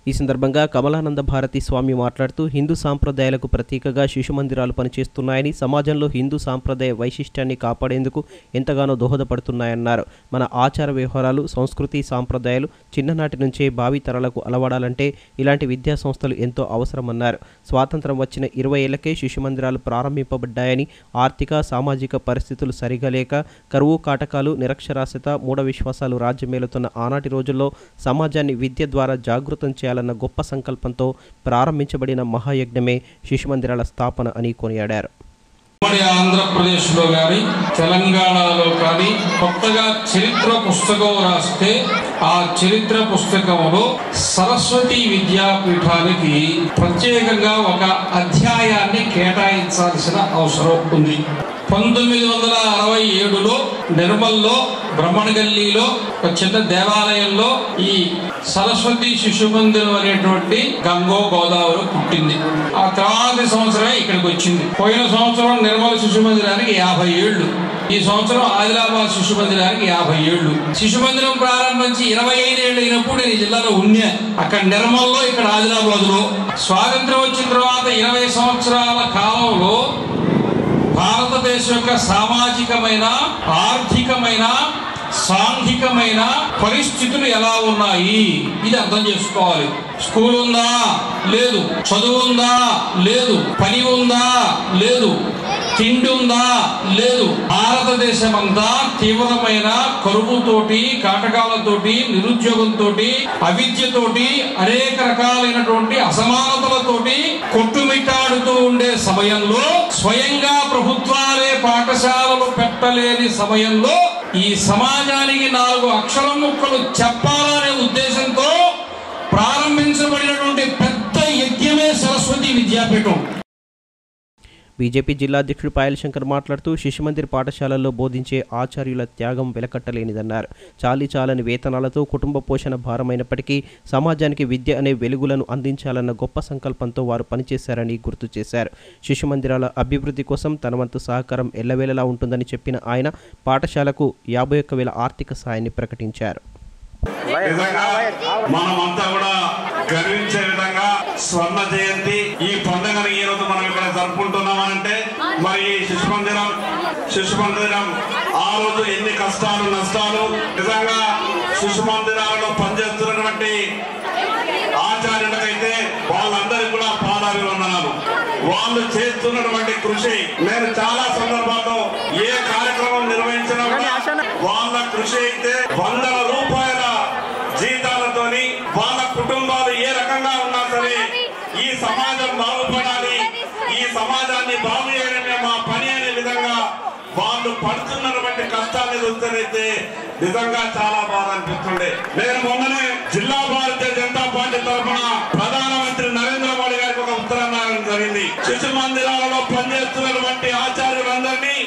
ఈ సందర్భంగా కమలానంద భారతి స్వామి మాట్లాడుతూ హిందూ సాంప్రదాయాలకు ప్రతీకగా శిశు మందిరాలు పనిచేస్తున్నాయని, సమాజంలో హిందూ సాంప్రదాయ వైశిష్ట్యాన్ని కాపాడేందుకు ఎంతగానో దోహదపడుతున్నాయన్నారు. మన ఆచార వ్యవహారాలు, సంస్కృతి, సాంప్రదాయాలు చిన్ననాటి నుంచే భావి తరాలకు అలవడాలంటే ఇలాంటి విద్యా సంస్థలు ఎంతో అవసరమన్నారు. స్వాతంత్రం వచ్చిన 20 ఏళ్లకే శిశు మందిరాలు ప్రారంభింపబడ్డాయని, ఆర్థిక, సామాజిక పరిస్థితులు సరిగా లేక కరువు కాటకాలు, నిరక్షరాస్యత, మూఢ విశ్వాసాలు రాజ్యమేలుతున్న ఆనాటి రోజుల్లో సమాజాన్ని విద్య ద్వారా జాగృతం చేయాలన్న గొప్ప సంకల్పంతో ప్రారంభించబడిన మహాయజ్ఞమే శిశుమందిరాల స్థాపన అని కొనియాడారు. ఆంధ్రప్రదేశ్లో కానీ తెలంగాణలో కానీ కొత్తగా చరిత్ర పుస్తకం రాస్తే ఆ చరిత్ర పుస్తకంలో సరస్వతి విద్యాపీఠానికి ప్రత్యేకంగా ఒక అధ్యాయాన్ని కేటాయించాల్సిన అవసరం ఉంది. 1967లో నిర్మల్లో బ్రహ్మణగల్లీలో ఒక చిన్న దేవాలయంలో ఈ సరస్వతి శిశు మందిరం అనేటువంటి గంగో గోదావరి పుట్టింది. ఆ తర్వాతి సంవత్సరమే ఇక్కడికి వచ్చింది. పోయిన సంవత్సరం నిర్మల శిశు మందిరానికి 50 ఏళ్ళు, ఈ సంవత్సరం ఆదిలాబాద్ శిశు మందిరానికి 50 ఏళ్ళు. శిశు మందిరం ప్రారంభించి 25 ఏళ్ళు అయినప్పుడు నేను ఈ జిల్లాలో ఉన్నా. అక్కడ నిర్మల్లో, ఇక్కడ ఆదిలాబాద్ లో. స్వాతంత్రం వచ్చిన తర్వాత 20 సంవత్సరాల కాలంలో భారతదేశం యొక్క సామాజికమైన, ఆర్థికమైన, సాంఘికమైన పరిస్థితులు ఎలా ఉన్నాయి ఇది అర్థం చేసుకోవాలి. స్కూల్ ఉందా? లేదు. చదువు ఉందా? లేదు. పని ఉందా? లేదు. తిండి ఉందా? లేదు. భారతదేశం అంతా తీవ్రమైన కరువుతోటి, కాటకాలతోటి, నిరుద్యోగంతో, అవిద్యతోటి, అనేక రకాలైనటువంటి అసమానతలతోటి కొట్టుమిట్టాడుతూ ఉండే సమయంలో, స్వయంగా ప్రభుత్వాలే పాఠశాలలు పెట్టలేని సమయంలో ఈ సమాజానికి 4 అక్షర ముక్కలు చెప్పాలనే ఉద్దేశంతో ప్రారంభించబడినటువంటి పెద్ద యజ్ఞమే సరస్వతి విద్యాపీఠం. బీజేపీ జిల్లా అధ్యక్షుడు పాయల్ శంకర్ మాట్లాడుతూ శిశుమందిర్ పాఠశాలల్లో బోధించే ఆచార్యుల త్యాగం వెలకట్టలేనిదన్నారు. చాలని వేతనాలతో కుటుంబ పోషణ భారమైనప్పటికీ సమాజానికి విద్య అనే వెలుగులను అందించాలన్న గొప్ప సంకల్పంతో వారు పనిచేశారని గుర్తు చేశారు. శిశుమందిరాల అభివృద్ధి కోసం తన వంతు సహకారం ఎల్లవేళలా ఉంటుందని చెప్పిన ఆయన పాఠశాలకు 51,000 ఆర్థిక సాయాన్ని ప్రకటించారు. మనమంతా కూడా గర్వించే విధంగా స్వర్ణ జయంతి ఈ పండుగను ఈ రోజు మనం ఇక్కడ జరుపుకుంటున్నామంటే మరి శిశు మందిరం ఆ రోజు ఎన్ని కష్టాలు, నష్టాలు, నిజంగా శిశు మందిరాలలో పనిచేస్తున్నటువంటి ఆచార్యులకైతే వాళ్ళందరికీ కూడా పాదాభివందనాలు. వాళ్ళు చేస్తున్నటువంటి కృషి నేను చాలా సందర్భాల్లో ఏ కార్యక్రమం నిర్వహించినా వాళ్ళ కృషి అయితే 100 రూపాయల జీతాలతోని వాళ్ళ కుటుంబాలు ఏ రకంగా ఉన్నా సరే ఈ సమాజం బాగుపడాలి, ఈ సమాజాన్ని బాగు చేయడమే మా పని అనే విధంగా వాళ్ళు పడుతున్నటువంటి కష్టాన్ని చూస్తేనైతే నిజంగా చాలా బాధ అనిపిస్తుండే. నేను మొన్ననే జిల్లా భారతీయ జనతా పార్టీ తరఫున ప్రధానమంత్రి నరేంద్ర మోడీ గారికి ఒక ఉత్తరం రాయడం జరిగింది. శిశు మందిరాలలో పనిచేస్తున్నటువంటి ఆచార్యులందరినీ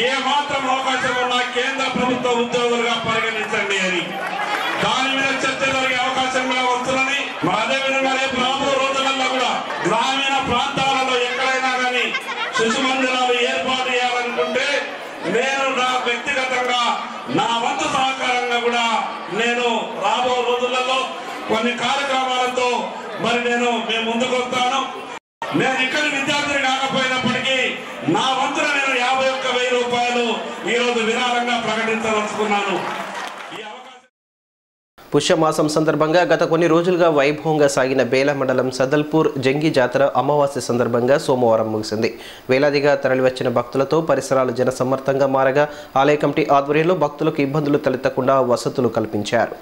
ఏ మాత్రం అవకాశం ఉన్నా కేంద్ర ప్రభుత్వ ఉద్యోగులుగా పరిగణించండి అని. దాని మీద చర్చ జరిగే అవకాశం కూడా వస్తుందని, అదేవిధంగా రేపు రాబో రోజులలో కూడా గ్రామీణ ప్రాంతాలలో ఎక్కడైనా కానీ శిశు మందిరాలు ఏర్పాటు చేయాలనుకుంటే నేను నా వ్యక్తిగతంగా నా వంతు సహకారంగా కూడా నేను రాబో రోజులలో కొన్ని కార్యక్రమాలతో మేము ముందుకు వస్తాను. నేను ఇక్కడ విద్యార్థిని కాకపోయినప్పటికీ నా వంతున నేను 51,000 రూపాయలు ఈరోజు విరాళంగా ప్రకటించదలుచుకున్నాను. పుష్యమాసం సందర్భంగా గత కొన్ని రోజులుగా వైభవంగా సాగిన బేలా మండలం సదల్పూర్ జంగి జాతర అమావాస్య సందర్భంగా సోమవారం ముగిసింది. వేలాదిగా తరలివచ్చిన భక్తులతో పరిసరాలు జనసమ్మర్దంగా మారగా ఆలయ కమిటీ ఆధ్వర్యంలో భక్తులకు ఇబ్బందులు తలెత్తకుండా వసతులు కల్పించారు.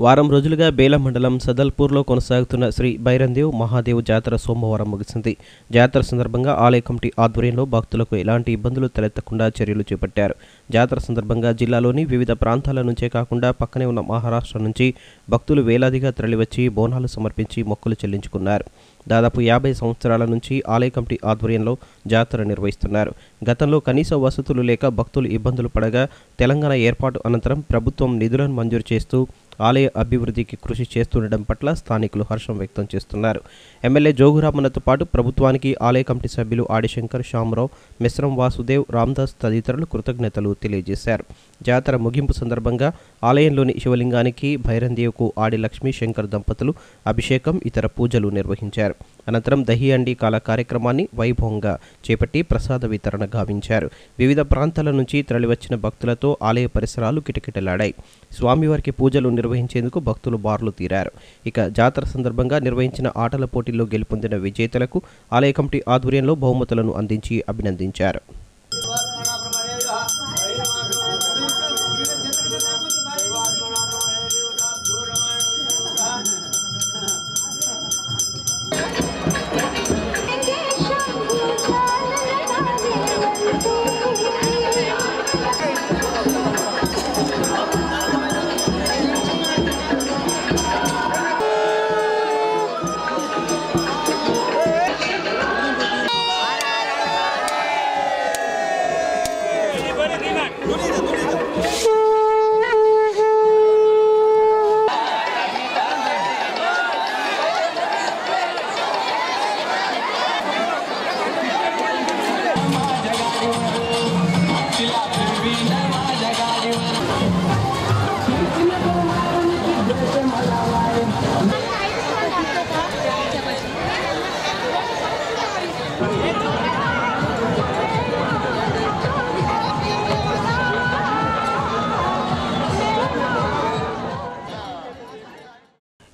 వారం రోజులుగా బేల మండలం సదల్పూర్లో కొనసాగుతున్న శ్రీ బైరందేవ్ మహాదేవ్ జాతర సోమవారం ముగిసింది. జాతర సందర్భంగా ఆలయ కమిటీ ఆధ్వర్యంలో భక్తులకు ఎలాంటి ఇబ్బందులు తలెత్తకుండా చర్యలు చేపట్టారు. జాతర సందర్భంగా జిల్లాలోని వివిధ ప్రాంతాల నుంచే కాకుండా పక్కనే ఉన్న మహారాష్ట్ర నుంచి భక్తులు వేలాదిగా తరలివచ్చి బోనాలు సమర్పించి మొక్కులు చెల్లించుకున్నారు. దాదాపు 50 సంవత్సరాల నుంచి ఆలయ కమిటీ ఆధ్వర్యంలో జాతర నిర్వహిస్తున్నారు. గతంలో కనీస వసతులు లేక భక్తులు ఇబ్బందులు పడగా తెలంగాణ ఏర్పాటు అనంతరం ప్రభుత్వం నిధులను మంజూరు చేస్తూ ఆలయ అభివృద్ధికి కృషి చేస్తుండడం పట్ల స్థానికులు హర్షం వ్యక్తం చేస్తున్నారు. ఎమ్మెల్యే జోగురామన్నతో పాటు ప్రభుత్వానికి ఆలయ కమిటీ సభ్యులు ఆడిశంకర్, శ్యామరావు, మిశ్రం వాసుదేవ్, రామ్దాస్ తదితరులు కృతజ్ఞతలు తెలియజేశారు. జాతర ముగింపు సందర్భంగా ఆలయంలోని శివలింగానికి భైరందేవ్కు ఆడి లక్ష్మీ శంకర్ దంపతులు అభిషేకం, ఇతర పూజలు నిర్వహించారు. అనంతరం దహి అండి కాల కార్యక్రమాన్ని వైభవంగా చేపట్టి ప్రసాద వితరణ గావించారు. వివిధ ప్రాంతాల నుంచి తరలివచ్చిన భక్తులతో ఆలయ పరిసరాలు కిటకిటలాడాయి. స్వామివారికి పూజలు నిర్వహించేందుకు భక్తులు బారులు తీరారు. ఇక జాతర సందర్భంగా నిర్వహించిన ఆటల పోటీల్లో గెలుపొందిన విజేతలకు ఆలయ కమిటీ ఆధ్వర్యంలో బహుమతులను అందించి అభినందించారు.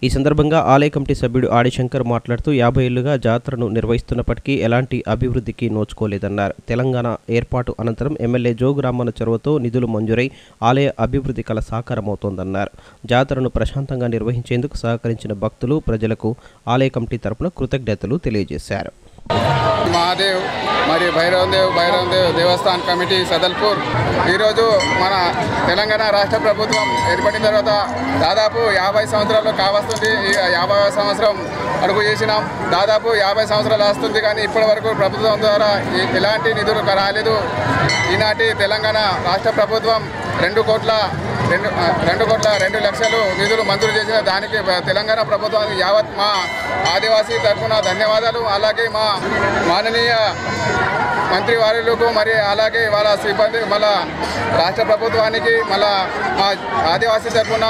ఈ సందర్భంగా ఆలయ కమిటీ సభ్యుడు ఆడిశంకర్ మాట్లాడుతూ 50 ఏళ్లుగా జాతరను నిర్వహిస్తున్నప్పటికీ ఎలాంటి అభివృద్ధికి నోచుకోలేదన్నారు. తెలంగాణ ఏర్పాటు అనంతరం ఎమ్మెల్యే జోగురామన్న చొరవతో నిధులు మంజూరై ఆలయ అభివృద్ధి కల సాకారమవుతోందన్నారు. జాతరను ప్రశాంతంగా నిర్వహించేందుకు సహకరించిన భక్తులు, ప్రజలకు ఆలయ కమిటీ తరపున కృతజ్ఞతలు తెలియజేశారు. మహాదేవ్ మరియు భైరవదేవ్ దేవస్థాన్ కమిటీ సదల్పూర్ ఈరోజు మన తెలంగాణ రాష్ట్ర ప్రభుత్వం ఏర్పడిన తర్వాత దాదాపు 50 సంవత్సరాలు కావస్తుంది. 50వ సంవత్సరం అడుగు చేసినాం. దాదాపు 50 సంవత్సరాలు వస్తుంది, కానీ ఇప్పటి వరకు ప్రభుత్వం ద్వారా ఎలాంటి నిధులు రాలేదు. ఈనాటి తెలంగాణ రాష్ట్ర ప్రభుత్వం 2 లక్షలు నిధులు మంజూరు చేసిన దానికి తెలంగాణ ప్రభుత్వానికి యావత్ మా ఆదివాసీ తరఫున ధన్యవాదాలు. అలాగే మా మాననీయ మంత్రి వారులకు మరి అలాగే వాళ్ళ సిబ్బంది మళ్ళా రాష్ట్ర ప్రభుత్వానికి మళ్ళా మా ఆదివాసీ తరఫున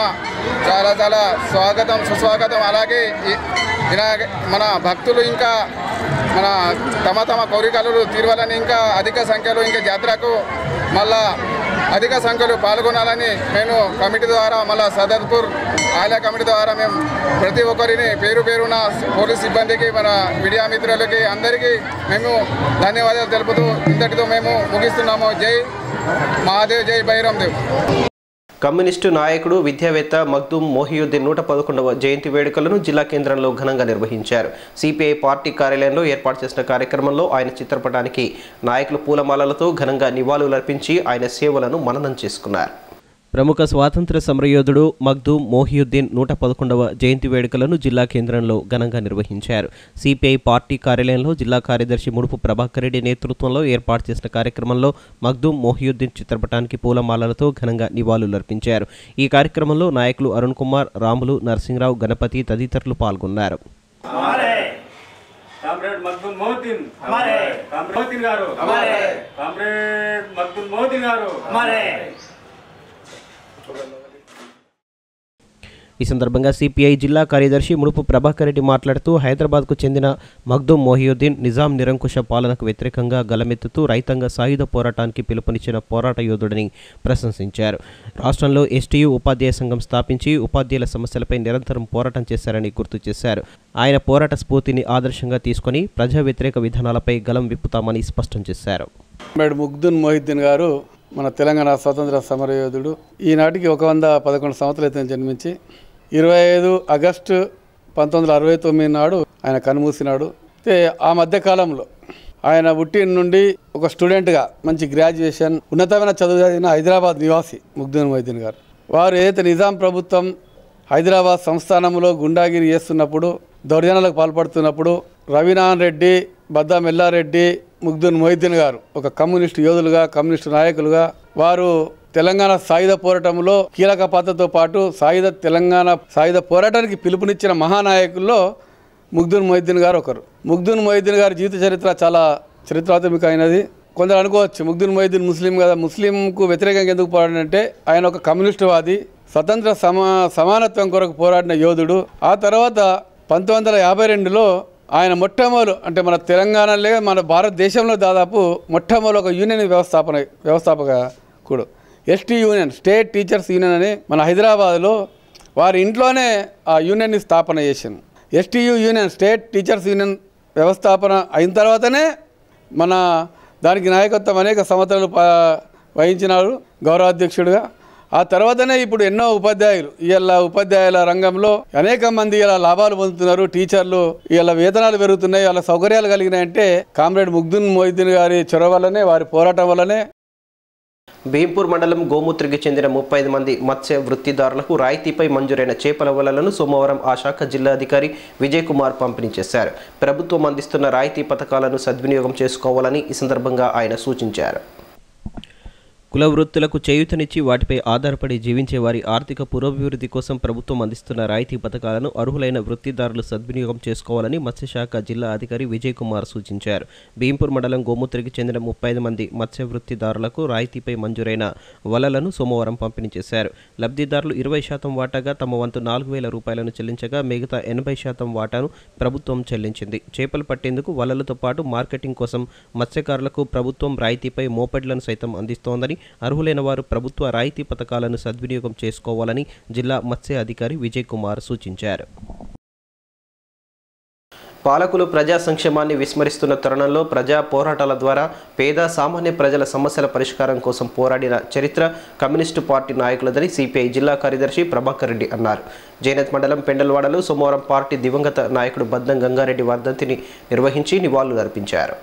చాలా చాలా స్వాగతం, సుస్వాగతం. అలాగే మన భక్తులు ఇంకా తమ కోరికలు తీరవాలని ఇంకా అధిక సంఖ్యలో ఇంకా జాతరకు మళ్ళా అధిక సంఖ్యలో పాల్గొనాలని నేను కమిటీ ద్వారా మళ్ళా సదల్పూర్ ఆలయ కమిటీ ద్వారా మేము ప్రతి ఒక్కరిని పేరున పోలీస్ సిబ్బందికి, మన మీడియా మిత్రులకి అందరికీ మేము ధన్యవాదాలు తెలుపుతూ ఇంతటితో మేము ముగిస్తున్నాము. జై మహాదేవ్, జై బైరందేవ్. కమ్యూనిస్టు నాయకుడు, విద్యావేత్త మగ్దూమ్ మొహియుద్దీన్ 111వ జయంతి వేడుకలను జిల్లా కేంద్రంలో ఘనంగా నిర్వహించారు. సిపిఐ పార్టీ కార్యాలయంలో ఏర్పాటు చేసిన కార్యక్రమంలో ఆయన చిత్రపటానికి నాయకులు పూలమాలలతో ఘనంగా నివాళులర్పించి ఆయన సేవలను మననం చేసుకున్నారు. ప్రముఖ స్వాతంత్ర సమరయోధుడు మగ్దూమ్ మొహియుద్దీన్ 111వ జయంతి వేడుకలను జిల్లా కేంద్రంలో ఘనంగా నిర్వహించారు. సిపిఐ పార్టీ కార్యాలయంలో జిల్లా కార్యదర్శి ముడుపు ప్రభాకర్ రెడ్డి నేతృత్వంలో ఏర్పాటు చేసిన కార్యక్రమంలో మగ్దూమ్ మొహియుద్దీన్ చిత్రపటానికి పూలమాలలతో ఘనంగా నివాళులర్పించారు. ఈ కార్యక్రమంలో నాయకులు అరుణ్ కుమార్, రాములు, నరసింహరావు, గణపతి తదితరులు పాల్గొన్నారు. ఈ సందర్భంగా సిపిఐ జిల్లా కార్యదర్శి ముడుపు ప్రభాకర్ రెడ్డి మాట్లాడుతూ హైదరాబాద్కు చెందిన మగ్దూమ్ మొహియుద్దీన్ నిజాం నిరంకుశ పాలనకు వ్యతిరేకంగా గలమెత్తుతూ రైతాంగ సాయుధ పోరాటానికి పిలుపునిచ్చిన పోరాట యోధుడిని ప్రశంసించారు. రాష్ట్రంలో ఎస్టీయూ ఉపాధ్యాయ సంఘం స్థాపించి ఉపాధ్యాయుల సమస్యలపై నిరంతరం పోరాటం చేశారని గుర్తు చేశారు. ఆయన పోరాట స్ఫూర్తిని ఆదర్శంగా తీసుకుని ప్రజా వ్యతిరేక విధానాలపై గలం విప్పుతామని స్పష్టం చేశారు. మగ్దూమ్ మొహియుద్దీన్ గారు మన తెలంగాణ స్వాతంత్ర సమరయోధుడు. ఈనాటికి 111 సంవత్సరాలు అయితే జన్మించి 25 ఆగస్టు 1969 నాడు ఆయన కన్నుమూసినాడు. అయితే ఆ మధ్యకాలంలో ఆయన పుట్టిన నుండి ఒక స్టూడెంట్గా మంచి గ్రాడ్యుయేషన్ ఉన్నతమైన చదువు చదివిన హైదరాబాద్ నివాసి ముగ్దున్ మొహిద్దీన్ గారు. వారు ఏదైతే నిజాం ప్రభుత్వం హైదరాబాద్ సంస్థానంలో గుండాగిరి చేస్తున్నప్పుడు, దౌర్జన్యాలకు పాల్పడుతున్నప్పుడు రవినారాయణ రెడ్డి, బద్దా మెల్లారెడ్డి, ముగ్దున్ మొహిద్దీన్ గారు ఒక కమ్యూనిస్టు యోధులుగా, కమ్యూనిస్టు నాయకులుగా వారు తెలంగాణ సాయుధ పోరాటంలో కీలక పాత్రతో పాటు తెలంగాణ సాయుధ పోరాటానికి పిలుపునిచ్చిన మహానాయకుల్లో ముగ్దున్ మొహిద్దీన్ గారు ఒకరు. ముగ్దున్ మొహిద్దీన్ గారి జీవిత చరిత్ర చాలా చరిత్రాత్మకమైనది. కొందరు అనుకోవచ్చు ముగ్దున్ మొహిద్దీన్ ముస్లిం కదా, ముస్లింకు వ్యతిరేకంగా ఎందుకు పోరాడంటే ఆయన ఒక కమ్యూనిస్టువాది, స్వతంత్ర సమానత్వం కొరకు పోరాడిన యోధుడు. ఆ తర్వాత 1952లో ఆయన మొట్టమొదలు అంటే మన తెలంగాణలో మన భారతదేశంలో దాదాపు మొట్టమొదలు ఒక యూనియన్ వ్యవస్థాపకుడు ST union, state teachers union అని మన హైదరాబాద్లో వారి ఇంట్లోనే ఆ యూనియన్ని స్థాపన చేశాను. STU union, state teachers union వ్యవస్థాపన అయిన తర్వాతనే మన దానికి నాయకత్వం అనేక సంవత్సరాలు వహించినారు గౌరవాధ్యక్షుడిగా. ఆ తర్వాతనే ఇప్పుడు ఎన్నో ఉపాధ్యాయులు ఇలా ఉపాధ్యాయుల రంగంలో అనేక మంది ఇలా లాభాలు పొందుతున్నారు. టీచర్లు ఇలా వేతనాలు పెరుగుతున్నాయి, వాళ్ళ సౌకర్యాలు కలిగినాయంటే కామ్రేడ్ ముగ్దున్ మొహిద్దీన్ గారి చొరవ వల్లనే, వారి పోరాటం వల్లనే. భీంపూర్ మండలం గోమూత్రికి చెందిన 35 మంది మత్స్య వృత్తిదారులకు రాయితీపై మంజూరైన చేపల వలలను సోమవారం ఆ శాఖ జిల్లాధికారి విజయ్ కుమార్ పంపిణీ చేశారు. ప్రభుత్వం అందిస్తున్న రాయితీ పథకాలను సద్వినియోగం చేసుకోవాలని ఈ సందర్భంగా ఆయన సూచించారు. కుల వృత్తులకు చేయూతనిచ్చి వాటిపై ఆధారపడి జీవించే వారి ఆర్థిక పురోభివృద్ధి కోసం ప్రభుత్వం అందిస్తున్న రాయితీ పథకాలను అర్హులైన వృత్తిదారులు సద్వినియోగం చేసుకోవాలని మత్స్యశాఖ జిల్లా అధికారి విజయ్ కుమార్ సూచించారు. భీంపూర్ మండలం గోమూత్రికి చెందిన 35 మంది మత్స్య వృత్తిదారులకు రాయితీపై మంజూరైన వలలను సోమవారం పంపిణీ చేశారు. లబ్ధిదారులు 20% వాటాగా తమ వంతు 4,000 రూపాయలను చెల్లించగా మిగతా 80% వాటాను ప్రభుత్వం చెల్లించింది. చేపలు పట్టేందుకు వలలతో పాటు మార్కెటింగ్ కోసం మత్స్యకారులకు ప్రభుత్వం రాయితీపై మోపెడ్లను సైతం అందిస్తోందని, అర్హులైన వారు ప్రభుత్వ రాయితీ పథకాలను సద్వినియోగం చేసుకోవాలని జిల్లా మత్స్య అధికారి విజయ్ కుమార్ సూచించారు. పాలకులు ప్రజా సంక్షేమాన్ని విస్మరిస్తున్న తరుణంలో ప్రజా పోరాటాల ద్వారా పేద సామాన్య ప్రజల సమస్యల పరిష్కారం కోసం పోరాడిన చరిత్ర కమ్యూనిస్టు పార్టీ నాయకులదని సిపిఐ జిల్లా కార్యదర్శి ప్రభాకర్ రెడ్డి అన్నారు. జైనత్ మండలం పెండల్వాడలో సోమవారం పార్టీ దివంగత నాయకుడు బద్దం గంగారెడ్డి వర్ధంతిని నిర్వహించి నివాళులు అర్పించారు.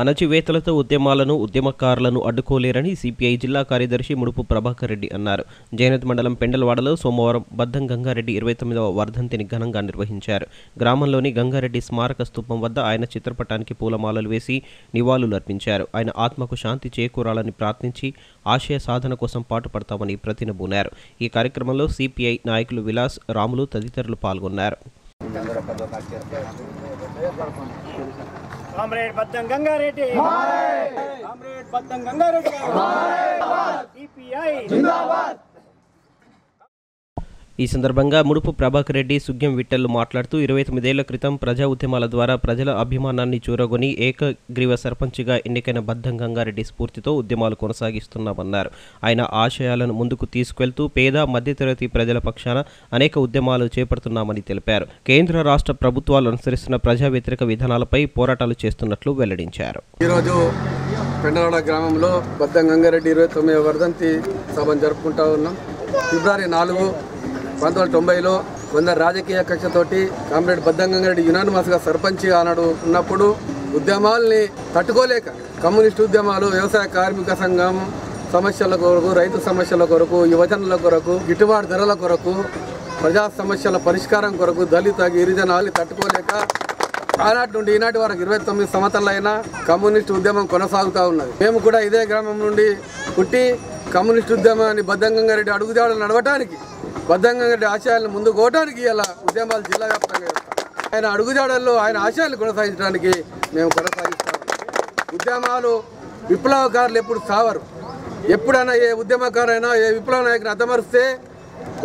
అణచివేతలతో ఉద్యమాలను, ఉద్యమకారులను అడ్డుకోలేరని సిపిఐ జిల్లా కార్యదర్శి ముడుపు ప్రభాకర్ రెడ్డి అన్నారు. జైనత్ మండలం పెండల్వాడలో సోమవారం బద్దం గంగారెడ్డి 29వ వర్ధంతిని ఘనంగా నిర్వహించారు. గ్రామంలోని గంగారెడ్డి స్మారక స్తూపం వద్ద ఆయన చిత్రపటానికి పూలమాలలు వేసి నివాళులు అర్పించారు. ఆయన ఆత్మకు శాంతి చేకూరాలని ప్రార్థించి ఆశయ సాధన కోసం పాటుపడతామని ప్రతినబూనారు. ఈ కార్యక్రమంలో సిపిఐ నాయకులు విలాస్, రాములు తదితరులు పాల్గొన్నారు. కామ్రేడ్ బద్దం గంగారెడ్డి, కామ్రేడ్ బద్దం గంగారెడ్డి, సిపిఐ జిందాబాద్. ఈ సందర్భంగా ముడుపు ప్రభాకర్ రెడ్డి, సుగ్యం విఠల్ మాట్లాడుతూ 29 ఏళ్ల క్రితం ప్రజా ఉద్యమాల ద్వారా ప్రజల అభిమానాన్ని చూరగొని ఏకగ్రీవ సర్పంచ్గా ఎన్నికైన బద్దం గంగారెడ్డి స్ఫూర్తితో ఉద్యమాలు కొనసాగిస్తున్నామన్నారు. ఆయన ఆశయాలను ముందుకు తీసుకెళ్తూ పేద మధ్యతరగతి ప్రజల పక్షాన అనేక ఉద్యమాలు చేపడుతున్నామని తెలిపారు. కేంద్ర రాష్ట్ర ప్రభుత్వాలు అనుసరిస్తున్న ప్రజా వ్యతిరేక విధానాలపై పోరాటాలు చేస్తున్నట్లు వెల్లడించారు. ఈరోజు పెండలవాడ గ్రామంలో బద్దం గంగారెడ్డి 29వ వర్ధంతి సభను జరుపుకుంటా ఉన్నాం. ఫిబ్రవరి 4, 1990లో కొందరు రాజకీయ కక్షతోటి కామ్రేడ్ బద్దం గంగారెడ్డి యునానిమస్గా సర్పంచ్ ఆనాడు ఉన్నప్పుడు ఉద్యమాల్ని తట్టుకోలేక కమ్యూనిస్టు ఉద్యమాలు, వ్యవసాయ కార్మిక సంఘం సమస్యల కొరకు, రైతు సమస్యల కొరకు, యువజనుల కొరకు, గిట్టుబాటు ధరల కొరకు, ప్రజా సమస్యల పరిష్కారం కొరకు దళిత గిరిజనాల్ని తట్టుకోలేక ఆనాటి నుండి ఈనాటి వరకు 29 సంవత్సరాలైనా కమ్యూనిస్టు ఉద్యమం కొనసాగుతూ ఉన్నది. మేము కూడా ఇదే గ్రామం నుండి పుట్టి కమ్యూనిస్టు ఉద్యమాన్ని బద్దం గంగారెడ్డి అడుగుజాడలు నడవటానికి, బద్దం గంగారెడ్డి ఆశయాలను ముందుకు పోవడానికి ఇలా ఉద్యమాలు జిల్లా వ్యాప్తంగా ఆయన అడుగుజాడల్లో ఆయన ఆశయాలు కొనసాగించడానికి మేము కొనసాగిస్తాము. ఉద్యమాలు విప్లవకారులు ఎప్పుడు సావరు. ఎప్పుడైనా ఏ ఉద్యమకారైనా ఏ విప్లవ నాయకుని అద్దమరిస్తే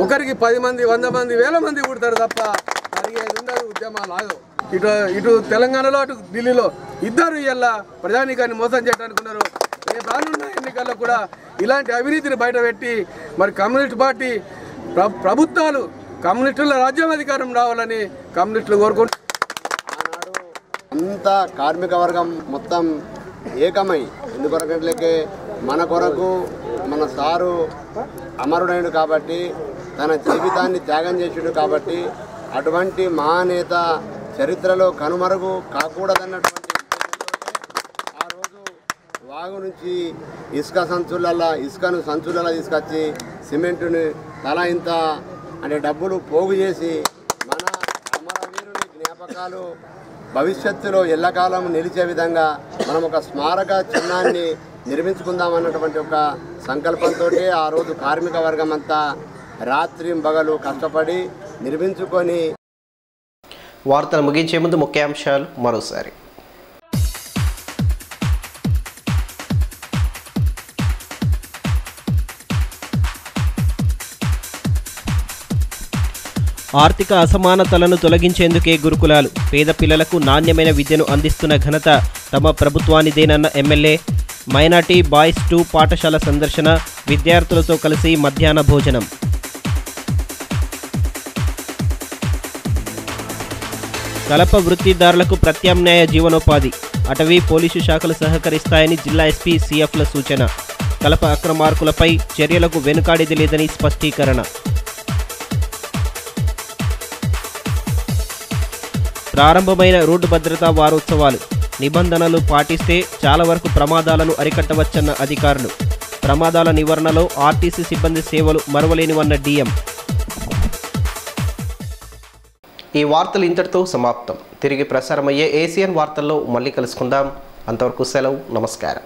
ఒకరికి 10 మంది, 100 మంది, 1000 మంది పుడతారు తప్ప 15 ఉండదు. ఉద్యమాలు ఆగవు. ఇటు తెలంగాణలో అటు ఢిల్లీలో ఇద్దరు ఇలా ప్రజానీకాన్ని మోసం చేయడానికి ఉన్నారు. రానున్న ఎన్నికల్లో కూడా ఇలాంటి అవినీతిని బయటపెట్టి మరి కమ్యూనిస్ట్ పార్టీ ప్రభుత్వాలు కమ్యూనిస్టుల రాజ్యం అధికారం రావాలని కమ్యూనిస్టులు కోరుకుంటున్నారు. అంతా కార్మిక వర్గం మొత్తం ఏకమై ఎందుకొరకంటే మన కొరకు మన సారు అమరుడైన కాబట్టి తన జీవితాన్ని త్యాగం చేసిండు కాబట్టి అటువంటి మహానేత చరిత్రలో కనుమరుగు కాకూడదన్నటువంటి ఆ రోజు వాగు నుంచి ఇసుకను సంచులలో తీసుకొచ్చి సిమెంటుని తల ఇంత అంటే డబ్బులు పోగు చేసి మన అమరవీరుని జ్ఞాపకాలు భవిష్యత్తులో ఎల్లకాలం నిలిచే విధంగా మనం ఒక స్మారక చిహ్నాన్ని నిర్మించుకుందామన్నటువంటి ఒక సంకల్పంతో ఆ రోజు కార్మిక వర్గం అంతా రాత్రింబగలు కష్టపడి నిర్మించుకొని. వార్తలు ముగించే ముందు ముఖ్యాంశాలు మరోసారి. ఆర్థిక అసమానతలను తొలగించేందుకే గురుకులాలు, పేద పిల్లలకు నాణ్యమైన విద్యను అందిస్తున్న ఘనత తమ ప్రభుత్వానిదేనన్న ఎమ్మెల్యే. మైనార్టీ బాయ్స్ 2 పాఠశాల సందర్శన, విద్యార్థులతో కలిసి మధ్యాహ్న భోజనం. కలప వృత్తిదారులకు ప్రత్యామ్నాయ జీవనోపాధి, అటవీ పోలీసు శాఖలు సహకరిస్తాయని జిల్లా ఎస్పీ సిఎఫ్ల సూచన. కలప అక్రమార్కులపై చర్యలకు వెనుకాడేది లేదని స్పష్టీకరణ. ప్రారంభమైన రోడ్డు భద్రతా వారోత్సవాలు, నిబంధనలు పాటిస్తే చాలా వరకు ప్రమాదాలను అరికట్టవచ్చన్న అధికారులు. ప్రమాదాల నివారణలో ఆర్టీసీ సిబ్బంది సేవలు మరువలేనివన్న డీఎం. ఈ వార్తలు ఇంతటితో సమాప్తం. తిరిగి ప్రసారమయ్యే ఏసియన్ వార్తల్లో మళ్ళీ కలుసుకుందాం. అంతవరకు సెలవు. నమస్కారం.